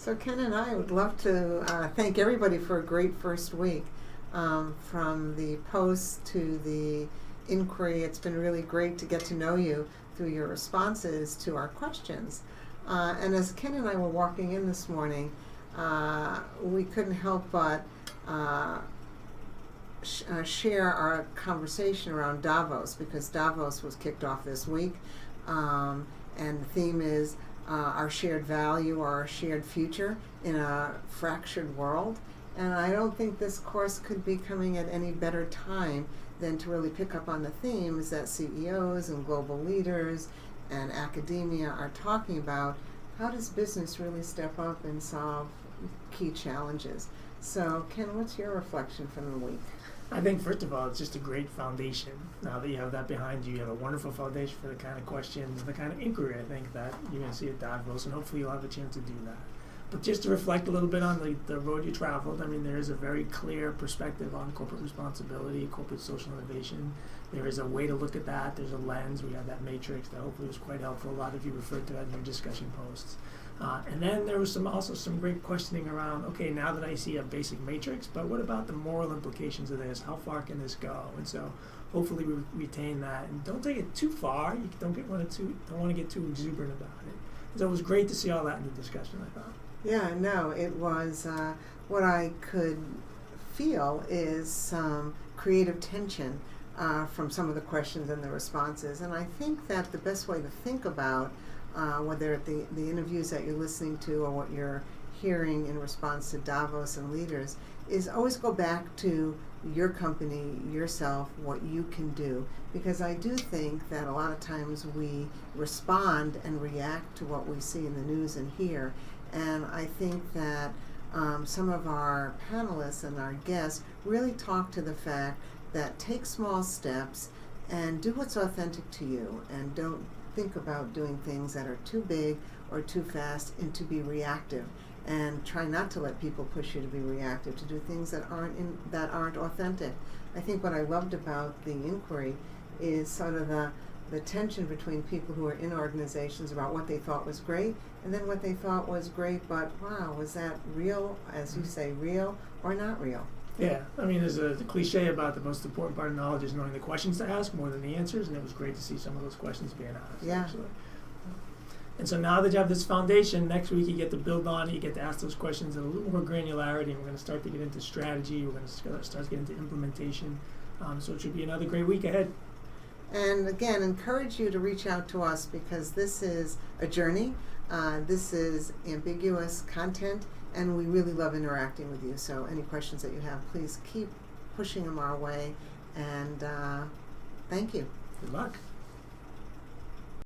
So Ken and I would love to thank everybody for a great first week. From the post to the inquiry, it's been really great to get to know you through your responses to our questions. And as Ken and I were walking in this morning, we couldn't help but share our conversation around Davos, because Davos was kicked off this week, and the theme is our shared value or our shared future in a fractured world. And I don't think this course could be coming at any better time than to really pick up on the themes that CEOs and global leaders and academia are talking about. How does business really step up and solve key challenges? So Ken, what's your reflection from the week? I think, first of all, it's just a great foundation. Now that you have that behind you, you have a wonderful foundation for the kind of questions, the kind of inquiry, I think, that you're going to see at Davos, and hopefully you'll have a chance to do that. But just to reflect a little bit on the road you traveled, I mean, there is a very clear perspective on corporate responsibility, corporate social innovation. There is a way to look at that. There's a lens. We have that matrix that hopefully was quite helpful. A lot of you referred to that in your discussion posts. And then there was also some great questioning around, okay, now that I see a basic matrix, but what about the moral implications of this? How far can this go? And so hopefully we retain that. And don't take it too far. You don't want to get too exuberant about it. So it was great to see all that in the discussion, I thought. Yeah, no, it was, what I could feel is some creative tension from some of the questions and the responses. And I think that the best way to think about whether the interviews that you're listening to or what you're hearing in response to Davos and leaders is always go back to your company, yourself, what you can do. Because I do think that a lot of times we respond and react to what we see in the news and hear. And I think that some of our panelists and our guests really talk to the fact that take small steps and do what's authentic to you, and don't think about doing things that are too big or too fast and to be reactive, and try not to let people push you to be reactive, to do things that aren't authentic. I think what I loved about the inquiry is sort of the tension between people who are in organizations about what they thought was great and then what they thought was great, but wow, was that real, as you say, real or not real? Yeah, I mean, there's a cliche about the most important part of knowledge is knowing the questions to ask more than the answers, and it was great to see some of those questions being asked. Yeah. Actually. And so now that you have this foundation, next week you get to build on it, you get to ask those questions at a little more granularity, and we're going to start to get into strategy, we're going to start to get into implementation, so it should be another great week ahead. And again, encourage you to reach out to us, because this is a journey, this is ambiguous content, and we really love interacting with you. So any questions that you have, please keep pushing them our way, and thank you. Good luck.